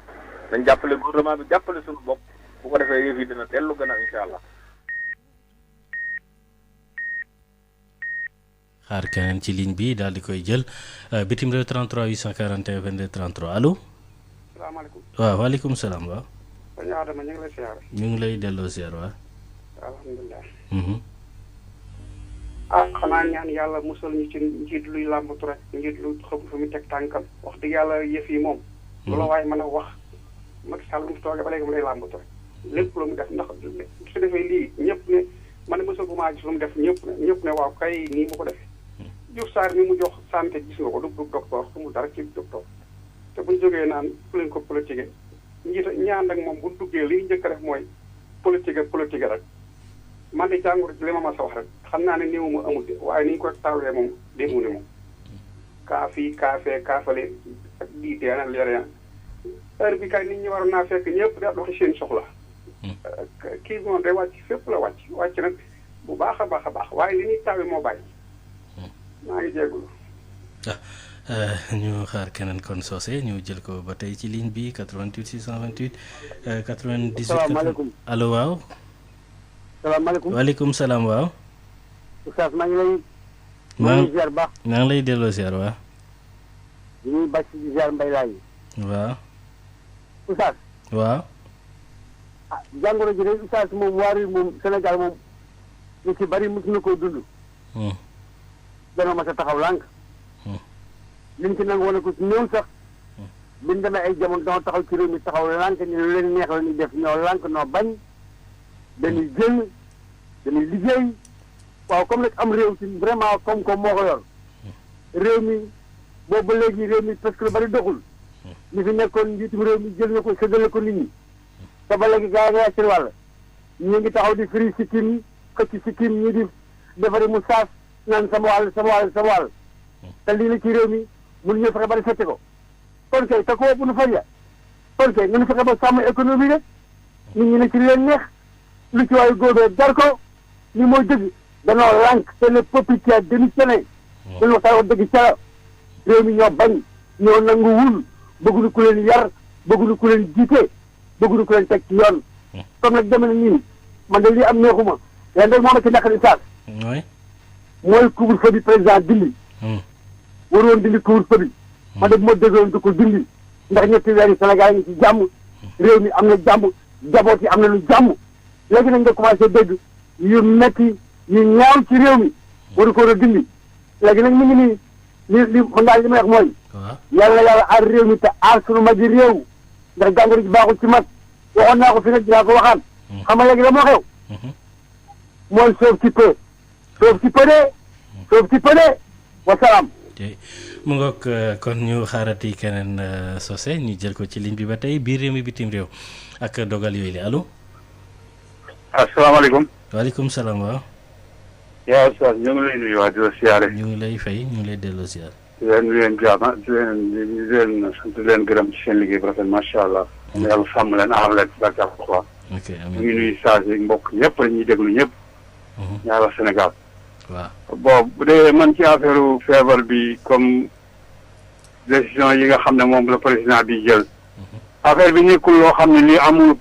nañ jàppale gouvernement bi jàppale suñu bopp bu ko defee yëf yi dina dellu gën a incha allah. xaar keneen ci ligne bi daal di koy jël bitim réew 33 841 22 33 allo. salaamaaleykum. waaw waaleykum salaam waaw. sëñ Adama ñu ngi lay siyaare. ñu ngi lay delloo siyaar waaw. alhamdulilah. xanaa ñaan yàlla musal ñu ci njiit luy làmbatu rek njiit lu xëpp fu mu teg tànkam wax dëgg yàlla yëf yi moom. lu la waaye mën a wax Macky Sall mu fi toogee ba léegi mu lay làmbatu rek lépp lu mu def ndax su defee lii ñëpp ne man mosal bu maa gis lu mu def ñëpp ne waaw kay nii mu ko defee. Diouf Sarr mi mu jox santé gis nga ko du docteur xamul dara ci docteur te buñ jógee naan ku leen ko politique ñaan ak moom bu duggee li njëkk a def mooy politique rek man de jàngoro li ma sa wax rek xam naa ne néew ma amul waaye ni ñu ko tawlee moom démmu ne moom kaa fii kaa fee kaa fale ak diitee na leer heure bi kay nit ñi waroon naa fekk ñëpp da doxi seen soxla kii moom day wàcc fépp la wàcc nag bu baax a baax waaye li ñuy tawe moo bàyyi maa ngi jégalu. ñu xaar keneen kon soose ñu jël ko ba tey ci ligne bi 88 628 98. salaamaaleykum allo waaw. salaamaaleykum waaleykum salaam waaw. Oustaz maa ngi lay. maa ngi ziar baax. maa ngi lay delloo ziar waaw. di ñuy bàcc di ziar mbay laay. waaw. Oustaz. waaw. ah jàngoro ji de Oustaz moom waa réew moom Sénégal moom ñu ci bari mosu na koo dund. dana ma sa taxaw lànk. liñ ci nangu wane ko ci néew sax. biñ demee ay jamono dama taxaw ci réew mi taxaw lànk ni lu leen neex la ñuy def ñoo lànk noo bañ. dañuy jël dañuy liggéey waaw comme nag am réew ci vraiment comme moo ko yor. réew mi boobu ba léegi réew mi parce que lu bari doxul. ñi fi nekkoon njiitum réew mi jël na ko séddale ko nit ñi. te ba léegi gars yi nga seen wàll. ñu ngi taxaw di firi sikkim xëcc sikkim ñi di defari mu saas naan sama wàll. te lii la ci réew mi mënuñu fexe ba di fette ko. kon kay te koo bu nu faj la. kon kay nañu fexe ba sàmm économie rek. nit ñi ne ci leen neex. lu ci waaye góobee dar ko. li mooy dëgg. danoo lànk te le peuple qui a démissionné. dañu waxtaan wax dëgg ca réew mi ñoo bañ. ñoo nangu wul. bëgguñu ku leen yar. bëgguñu ku leen jiite. bëgguñu ku leen teg ci yoon. comme nag demee na nii man de lii am neexuma. leen rek moo ma ci naqari saas. mooy couvre-feu bi président dindi. waroon dindi couvre-feu bi. man de bu ma déggoon du ko dindi. ndax ñetti weer yi Sénégal yi ci jàmm. réew mi am na jàmm. jaboot yi am na lu jàmm. léegi nag nga commencé dégg yu metti yu ñaaw ci réew mi. waru ko war a dindi. léegi nag mi ngi nii li man daal li may wax mooy. yàlla aar réew mi te aar sunu magi réew. ndax jàngoro ji baaxul ci mag. waxoon naa ko fi nag dinaa ko waxaat. xam nga léegi la moo xew. mooy sauve ci peu. sauve ci peu de wasalaam. mu ngoog kon ñu xaarati keneen sosé ñu jël ko ci ligne bi ba tey biir réew mi bitim réew ak dogal yooyu li allo. asalaamaaleykum. waaleykum salaam waaw. yaa Oustaz ñu ngi lay nuyuwaat di la siyaare. ñu ngi lay fay ñu ngi lay delloo siyaare. di leen jaama di leen sant di leen gërëm ci seen liggéey bu rafet macha allah. yàlla sàmm leen aar leen ci barke Alxuraan. ok amiin ñu ngi nuyu saa si mbokk ñëpp la ñuy déglu ñëpp. ñaara Sénégal. waaw bon bu dee man ci affaire feebar bi comme décision yi nga xam ne moom la président bi jël. affaire bi nekkul loo xam ne lii amul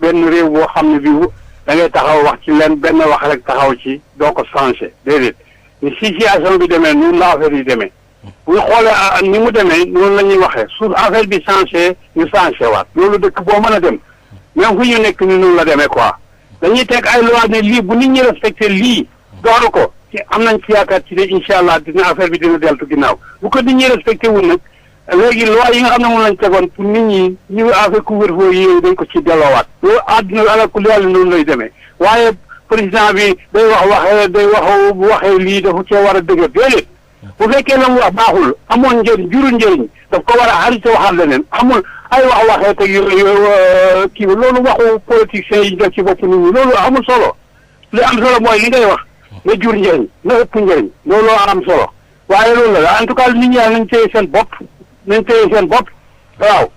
benn réew boo xam ne bii da ngay taxaw wax ci leen benn wax rek taxaw ci doo ko changé déedéet ni situation bi demee noonu la affaire yi demee. bu ñu xoolee ni mu demee noonu la ñuy waxee su affaire bi changé ñu changé waat loolu dëkk boo mën a dem même fu ñu nekk ni noonu la demee quoi dañuy teg ay loi ne lii bu nit ñi respecté lii doxal ko ci yaakaar ci ne incha allah dina affaire bi dina deltu ginnaaw bu ko nit ñi respecté wul nag léegi loi yi nga xam ne moom lañ tegoon pour nit ñi ñu affaire couvre-feu yi dañ ko ci delloowaat loolu àdduna ala kulli yàlla noonu lay demee waaye président bi day wax bu waxee lii dafa cee war a dëgër déedéet bu fekkee la mu wax baaxul amoon njëriñ jurul njëriñ daf ko war a arrêté waxaat leneen amul ay waxee te kii loolu waxu politiciens yi def ci bopp nit ñi loolu amul solo li am solo mooy li ngay wax na jur njëriñ na ëpp njëriñ loolu am solo waaye loolu la en tout cas nit ñi nañ téye seen bopp waaw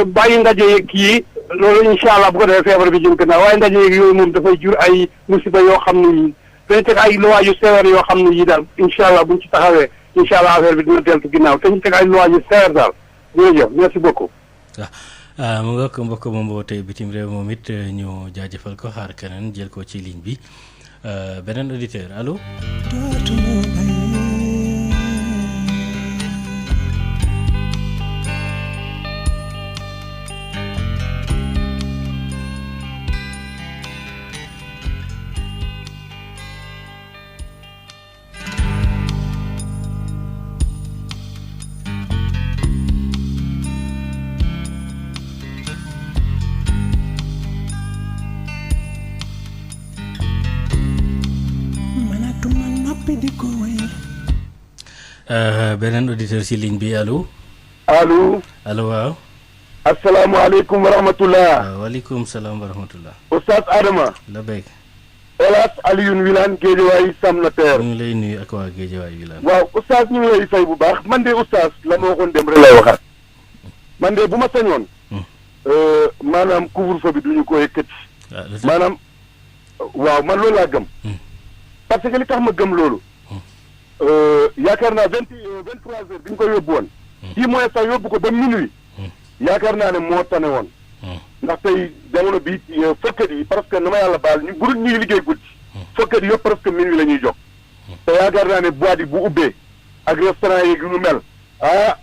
bàyyi ndaje yeeg kii loolu incha allah bu ko defee feebar bi jëm gannaaw waaye ndaje yeeg yooyu moom dafay jur ay musiba yoo xam ne yi dañ teg ay loi yu sévère yoo xam ne yi daal incha allah buñ ci taxawee incha allah affaire bi dina deltu ginnaaw te ñu teg ay loi yu sévère daal jërëjëf merci beaucoup. waaw mu nga ko mbokk moom boo tey bitim réew moom it ñu jaajëfal ko xaar keneen jël ko ci ligne bi beneen auditeur allo. beneen auditeur ci ligne bi allo. allo. allo waaw. asalaamaaleykum wa rahmatulah. waaleykum salaam wa rahmatulah. Oustaz Adama. la béy. Elas Alioune Wilane Géejawaay Sam Notaire. ñu ngi lay nuyu ak waa Géejawaay Wilane. waaw Oustaz ñu ngi lay fay bu baax man de Oustaz la ma waxoon dem rek lay waxaat. man de bu ma sañoon. maanaam couvre-feu bi duñu ko yëkkati. maanaam waaw man loolu laa gëm. parce que li tax ma gëm loolu. yaakaar naa 23 heures bi ñu ko yóbbu woon. 10 mois sax yóbbu ko ba minuit. yaakaar naa ne moo tane woon. ndax tey jamono bi fokkat yi parce que na ma yàlla baal ñu burut ñuy liggéey guddi. fokkat yi yëpp presque minuit la ñuy jox. te yaakaar naa ne boîte yi bu ubbee ak restaurant yeeg yu ñu mel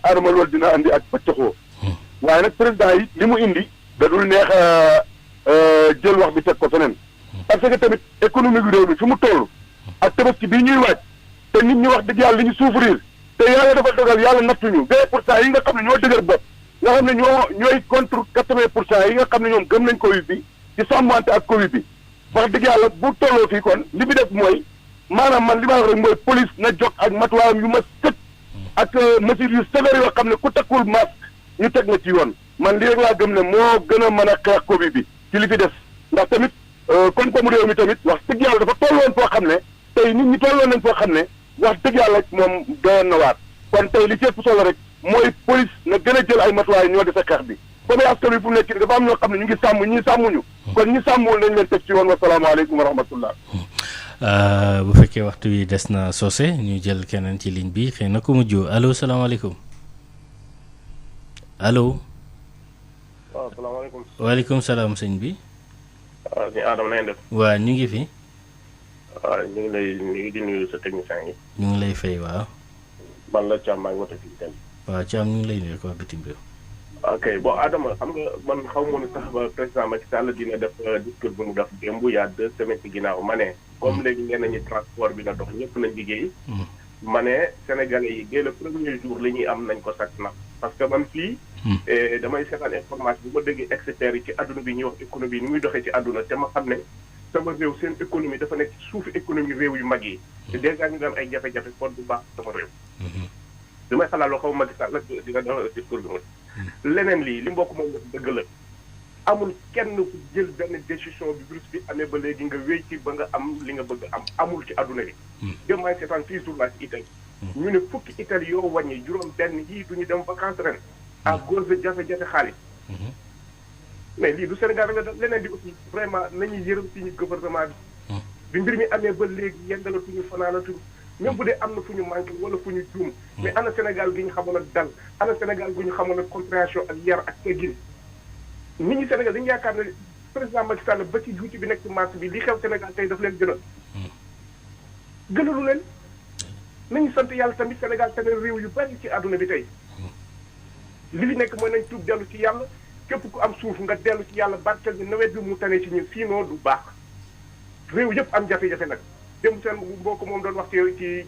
arma loolu dina andi ak paccaxoo. waaye nag président yi li mu indi da dul neex jël wax bi teg ko feneen. parce que tamit économie bi réew mi fi mu toll. ak tabaski bii ñuy waaj. te nit ñi wax dëgg yàlla li ñu souffrir te yàlla dafa dogal yàlla nattuñu 20% yi nga xam ne ñoo dëgër bopp nga xam ne ñooy contre 80% yi nga xam ne ñoom gëm nañ Covid bi ci sàmmante ak Covid bi wax dëgg yàlla bu tolloo fii kon li bi def mooy maanaam man li ma wax rek mooy police na jóg ak matuwaayam yu ma sëkk ak mesures yu sévères yoo xam ne ku takkul masque ñu teg na ci yoon man li rek laa gëm ne moo gën a mën a xeex Covid bi ci li fi def ndax tamit koom-koomu réew mi tamit wax dëgg yàlla dafa tolloon foo xam ne tey nit ñi tolloon nañ foo xam ne wax dëgg yàlla moom doyoon na waat kon tey li ci ëpp solo rek mooy police na gën a jël ay matuwaay ñoo defee xeex bi comme askan wi fu mu nekk nii dafa am ñoo xam ne ñu ngi sàmm ñii sàmmuñu kon ñi sàmmul nañ leen teg ci yoon wa salaamaaleykum wa rahmatullah. bu fekkee waxtu wi des na soose ñu jël keneen ci ligne bi xëy na ku mujj allo salaamaaleykum allo. waaw salaamaaleykum. waaleykum salaam sëñ bi. waaw ñu Adama na ngeen def. waa ñu ngi fi. waaw ñu ngi lay nuyu di nuyu sa technicien yi. ñu ngi lay fay waaw. man la Thiam maa ngi wote fii kenn. waaw Thiam ñu ngi lay nuyu ko bitim réew. ok bon Adama xam nga man xaw ma ne sax ba président Macky Sall dina def discours bu mu def démb yaa 2 semaines ci ginnaaw ma ne. comme léegi ngeen nañu transport bi na dox ñëpp nañ liggéey. ma ne Sénégalais yi dès le premier jour li ñuy am nañ ko sakk na parce que man fii. damay seetaan information bu ma déggee experts yi ci àdduna bi ñuy wax économie ni muy doxee ci àdduna te ma xam ne. sama réew seen économie dafa nekk ci suufu économie réew yu mag yi. te dèjà ñu am ay jafe-jafe kon bu baax sama réew. li may xalaat loo xaw ma Macky Sall nag dina doon discours bi mooy. leneen lii li mbokk moom dëgg la amul kenn ku jël benn décision bi virus bi amee ba léegi nga wéy ci ba nga am li nga bëgg am amul ci àdduna bi. dem maay seetaan fii jour la ci Italie. ñu ne fukki Italie yoo wàññi juróom-benn yii du ñu dem vacances ren. à cause de jafe-jafe xaalis. mais lii du Sénégal rek la leneen di aussi vraiment nañuy yërëm ci ñu gouvernement bi. bi mbir mi amee ba léegi yendalatuñu fanaanatuñu même bu dee am na fu ñu manqué wala fu ñu juum. mais ana Sénégal gi ñu xamoon ak dal ana Sénégal gi ñu xamoon ak compréhension ak yar ak teggin. nit ñi Sénégal dañu yaakaar ne président Macky Sall ba ci juuti bi nekk ci marché bi li xew Sénégal tey daf leen gënal. gënalu leen nañu sant yàlla tamit Sénégal te réew yu bari ci àdduna bi tey. li fi nekk mooy nañ tuub dellu ci yàlla. képp ku am suuf nga dellu ci yàlla barkeel bi nawet bi mu tane ci ñun sinon du baax réew yëpp am jafe-jafe nag démb seen mbokk moom doon wax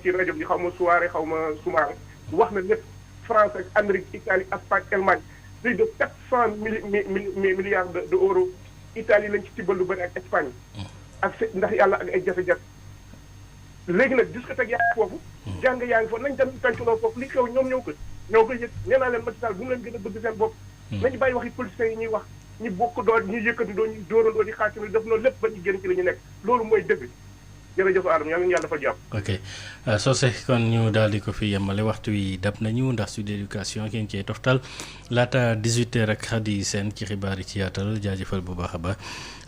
ci rajo bi xaw ma soirée xaw ma sumaare wax na lépp France ak Amérique Italie Espagne Allemagne plus de 400 milliards de euros Italie lañ ci tibbal lu bëri ak Espagne ak ndax yàlla ak ay jafe-jafe léegi nag discothèque yaa ngi foofu jàng yaa ngi foofu nañ dem tàncaloo foofu li xew ñoom ñoo ko yëg nee naa leen Macky Sall bu mu leen gën a bëgg seen bopp nañu bàyyi waxi politiciens yi ñuy wax ñi bokk dool ñi yëkkati doo ñu dóorandoo di xaacino def loolu lépp ba ñu génn ci la ñu nekk loolu mooy dëgg jërëjëf Adama yàlla dafa jàpp. ok Socé kon ñu daal di ko fi yemale waxtu wi dab nañu ndax Sud Éducation ki ñu cee toftal laata 18h ak Khady Sène ci xibaar yi ci yaatal jaajëfal bu baax a baax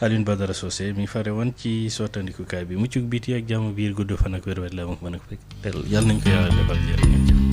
Alioune Badara Socé mi fare woon ci sottandikukaay bi muccug biti ak jàmm biir gudd fan ak wér-wér la ma mën a fekk yàlla nañ ko yàlla defal jërë ngeen jëf